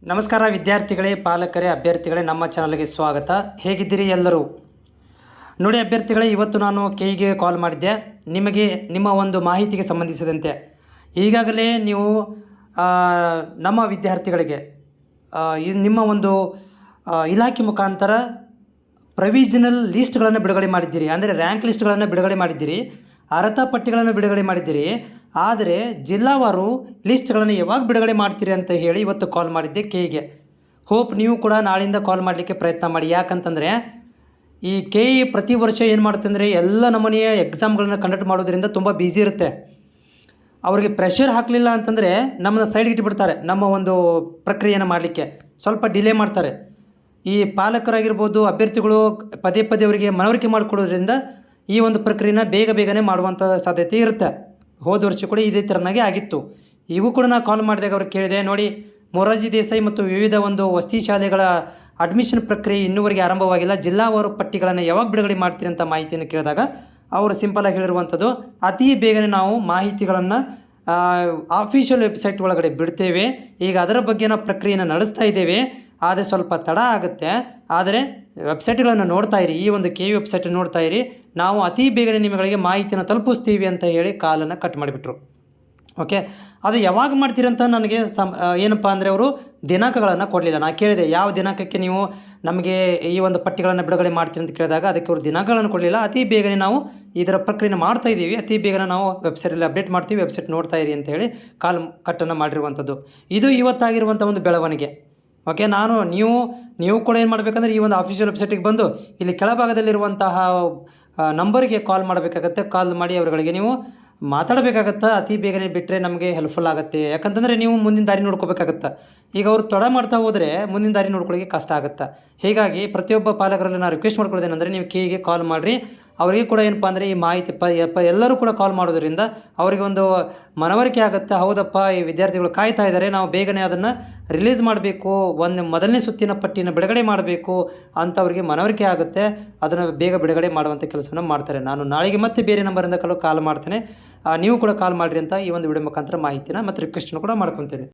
ನಮಸ್ಕಾರ ವಿದ್ಯಾರ್ಥಿಗಳೇ, ಪಾಲಕರೇ, ಅಭ್ಯರ್ಥಿಗಳೇ, ನಮ್ಮ ಚಾನಲ್ಗೆ ಸ್ವಾಗತ. ಹೇಗಿದ್ದೀರಿ ಎಲ್ಲರೂ? ನೋಡಿ ಅಭ್ಯರ್ಥಿಗಳೇ, ಇವತ್ತು ನಾನು ಕೆಇಗೆ ಕಾಲ್ ಮಾಡಿದ್ದೆ ನಿಮಗೆ ನಿಮ್ಮ ಒಂದು ಮಾಹಿತಿಗೆ ಸಂಬಂಧಿಸಿದಂತೆ. ಈಗಾಗಲೇ ನೀವು ನಮ್ಮ ವಿದ್ಯಾರ್ಥಿಗಳಿಗೆ ನಿಮ್ಮ ಒಂದು ಇಲಾಖೆ ಮುಖಾಂತರ ಪ್ರೊವಿಷನಲ್ ಲಿಸ್ಟ್ಗಳನ್ನು ಬಿಡುಗಡೆ ಮಾಡಿದ್ದೀರಿ, ಅಂದರೆ ರ್ಯಾಂಕ್ ಲಿಸ್ಟ್ಗಳನ್ನು ಬಿಡುಗಡೆ ಮಾಡಿದ್ದೀರಿ, ಅರ್ಹತಾ ಪಟ್ಟಿಗಳನ್ನು ಬಿಡುಗಡೆ ಮಾಡಿದ್ದೀರಿ. ಆದರೆ ಜಿಲ್ಲಾವಾರು ಲಿಸ್ಟ್ಗಳನ್ನು ಯಾವಾಗ ಬಿಡುಗಡೆ ಮಾಡ್ತೀರಿ ಅಂತ ಹೇಳಿ ಇವತ್ತು ಕಾಲ್ ಮಾಡಿದ್ದೆ ಕೆಇಗೆ. ಹೋಪ್ ನೀವು ಕೂಡ ನಾಳಿಂದ ಕಾಲ್ ಮಾಡಲಿಕ್ಕೆ ಪ್ರಯತ್ನ ಮಾಡಿ. ಯಾಕಂತಂದರೆ ಈ ಕೆಇ ಪ್ರತಿ ವರ್ಷ ಏನು ಮಾಡುತ್ತೆ ಅಂದರೆ ಎಲ್ಲ ನಮೂನೆಯ ಎಕ್ಸಾಮ್ಗಳನ್ನ ಕಂಡಕ್ಟ್ ಮಾಡೋದ್ರಿಂದ ತುಂಬ ಬ್ಯುಸಿ ಇರುತ್ತೆ. ಅವರಿಗೆ ಪ್ರೆಷರ್ ಹಾಕಲಿಲ್ಲ ಅಂತಂದರೆ ನಮ್ಮನ್ನು ಸೈಡ್ಗೆ ಇಟ್ಬಿಡ್ತಾರೆ. ನಮ್ಮ ಒಂದು ಪ್ರಕ್ರಿಯೆಯನ್ನು ಮಾಡಲಿಕ್ಕೆ ಸ್ವಲ್ಪ ಡಿಲೇ ಮಾಡ್ತಾರೆ. ಈ ಪಾಲಕರಾಗಿರ್ಬೋದು, ಅಭ್ಯರ್ಥಿಗಳು ಪದೇ ಪದೇ ಅವರಿಗೆ ಮನವರಿಕೆ ಮಾಡಿಕೊಡೋದ್ರಿಂದ ಈ ಒಂದು ಪ್ರಕ್ರಿಯೆನ ಬೇಗನೆ ಮಾಡುವಂಥ ಸಾಧ್ಯತೆ ಇರುತ್ತೆ. ಹೋದ ವರ್ಷ ಕೂಡ ಇದೇ ಥರನಾಗೆ ಆಗಿತ್ತು. ಇವು ಕೂಡ ನಾನು ಕಾಲ್ ಮಾಡಿದಾಗ ಅವ್ರು ಕೇಳಿದೆ, ನೋಡಿ ಮೊರಾರ್ಜಿ ದೇಸಾಯಿ ಮತ್ತು ವಿವಿಧ ಒಂದು ವಸತಿ ಶಾಲೆಗಳ ಅಡ್ಮಿಷನ್ ಪ್ರಕ್ರಿಯೆ ಇನ್ನೂವರೆಗೆ ಆರಂಭವಾಗಿಲ್ಲ, ಜಿಲ್ಲಾವಾರು ಪಟ್ಟಿಗಳನ್ನು ಯಾವಾಗ ಬಿಡುಗಡೆ ಮಾಡ್ತೀರಿ ಅಂತ ಮಾಹಿತಿಯನ್ನು ಕೇಳಿದಾಗ ಅವರು ಸಿಂಪಲಾಗಿ ಹೇಳಿರುವಂಥದ್ದು, ಅತಿ ಬೇಗನೆ ನಾವು ಮಾಹಿತಿಗಳನ್ನು ಆಫಿಷಿಯಲ್ ವೆಬ್ಸೈಟ್ ಒಳಗಡೆ ಬಿಡ್ತೇವೆ. ಈಗ ಅದರ ಬಗ್ಗೆ ನಾವು ಪ್ರಕ್ರಿಯೆಯನ್ನು ನಡೆಸ್ತಾ ಇದ್ದೇವೆ. ಆದರೆ ಸ್ವಲ್ಪ ತಡ ಆಗುತ್ತೆ. ಆದರೆ ವೆಬ್ಸೈಟ್ಗಳನ್ನು ನೋಡ್ತಾ ಇರಿ, ಈ ಒಂದು ಕೆಇ ವೆಬ್ಸೈಟ್ ನೋಡ್ತಾ ಇರಿ, ನಾವು ಅತಿ ಬೇಗನೆ ನಿಮಗೆ ಮಾಹಿತಿಯನ್ನು ತಲುಪಿಸ್ತೀವಿ ಅಂತ ಹೇಳಿ ಕಾಲನ್ನು ಕಟ್ ಮಾಡಿಬಿಟ್ರು. ಓಕೆ, ಅದು ಯಾವಾಗ ಮಾಡ್ತೀರಂತ ನನಗೆ ಏನಪ್ಪ ಅಂದರೆ ಅವರು ದಿನಾಂಕಗಳನ್ನು ಕೊಡಲಿಲ್ಲ. ನಾನು ಕೇಳಿದೆ, ಯಾವ ದಿನಾಂಕಕ್ಕೆ ನೀವು ನಮಗೆ ಈ ಒಂದು ಪಟ್ಟಿಗಳನ್ನು ಬಿಡುಗಡೆ ಮಾಡ್ತೀರಿ ಅಂತ ಕೇಳಿದಾಗ ಅದಕ್ಕೆ ಅವರು ದಿನಾಂಕಗಳನ್ನು ಕೊಡಲಿಲ್ಲ. ಅತಿ ಬೇಗನೆ ನಾವು ಇದರ ಪ್ರಕ್ರಿಯೆ ಮಾಡ್ತಾ ಇದ್ದೀವಿ, ಅತಿ ಬೇಗನೆ ನಾವು ವೆಬ್ಸೈಟಲ್ಲಿ ಅಪ್ಡೇಟ್ ಮಾಡ್ತೀವಿ, ವೆಬ್ಸೈಟ್ ನೋಡ್ತಾ ಇರಿ ಅಂತ ಹೇಳಿ ಕಾಲ್ ಕಟ್ಟನ್ನು ಮಾಡಿರುವಂಥದ್ದು. ಇದು ಇವತ್ತಾಗಿರುವಂಥ ಒಂದು ಬೆಳವಣಿಗೆ. ಓಕೆ, ನೀವು ಕೂಡ ಏನು ಮಾಡಬೇಕಂದ್ರೆ ಈ ಒಂದು ಆಫಿಷಿಯಲ್ ವೆಬ್ಸೈಟಿಗೆ ಬಂದು ಇಲ್ಲಿ ಕೆಳಭಾಗದಲ್ಲಿರುವಂತಹ ನಂಬರಿಗೆ ಕಾಲ್ ಮಾಡಬೇಕಾಗತ್ತೆ. ಕಾಲ್ ಮಾಡಿ ಅವರುಗಳಿಗೆ ನೀವು ಮಾತಾಡಬೇಕಾಗತ್ತೆ. ಅತಿ ಬೇಗನೆ ಬಿಟ್ಟರೆ ನಮಗೆ ಹೆಲ್ಪ್ಫುಲ್ ಆಗುತ್ತೆ. ಯಾಕಂತಂದರೆ ನೀವು ಮುಂದಿನ ದಾರಿ ನೋಡ್ಕೋಬೇಕಾಗತ್ತೆ. ಈಗ ಅವರು ತಡ ಮಾಡ್ತಾ ಹೋದರೆ ಮುಂದಿನ ದಾರಿ ನೋಡ್ಕೊಳ್ಳೋಕ್ಕೆ ಕಷ್ಟ ಆಗುತ್ತೆ. ಹೀಗಾಗಿ ಪ್ರತಿಯೊಬ್ಬ ಪಾಲಕರಲ್ಲಿ ನಾನು ರಿಕ್ವೆಸ್ಟ್ ಮಾಡ್ಕೊಳ್ಳೋದೇನೆಂದರೆ, ನೀವು ಕೆಇಗೆ ಕಾಲ್ ಮಾಡಿರಿ. ಅವರಿಗೆ ಕೂಡ ಏನಪ್ಪ ಅಂದರೆ ಈ ಮಾಹಿತಿ ಎಲ್ಲರೂ ಕೂಡ ಕಾಲ್ ಮಾಡೋದರಿಂದ ಅವರಿಗೆ ಒಂದು ಮನವರಿಕೆ ಆಗುತ್ತೆ. ಹೌದಪ್ಪ, ಈ ವಿದ್ಯಾರ್ಥಿಗಳು ಕಾಯ್ತಾ ಇದ್ದಾರೆ, ನಾವು ಬೇಗನೆ ಅದನ್ನು ರಿಲೀಸ್ ಮಾಡಬೇಕು, ಮೊದಲನೇ ಸುತ್ತಿನ ಪಟ್ಟಿನ ಬಿಡುಗಡೆ ಮಾಡಬೇಕು ಅಂತ ಅವರಿಗೆ ಮನವರಿಕೆ ಆಗುತ್ತೆ. ಅದನ್ನು ಬೇಗ ಬಿಡುಗಡೆ ಮಾಡುವಂಥ ಕೆಲಸವನ್ನು ಮಾಡ್ತಾರೆ. ನಾನು ನಾಳೆಗೆ ಮತ್ತೆ ಬೇರೆ ನಂಬರಿಂದ ಕಾಲ್ ಮಾಡ್ತೇನೆ. ನೀವು ಕೂಡ ಕಾಲ್ ಮಾಡಿರಿ ಅಂತ ಈ ಒಂದು ವಿಡಿಯೋ ಮುಖಾಂತರ ಮಾಹಿತಿನ ಮತ್ತು ರಿಕ್ವೆಸ್ಟನ್ನು ಕೂಡ ಮಾಡ್ಕೊತೇನೆ.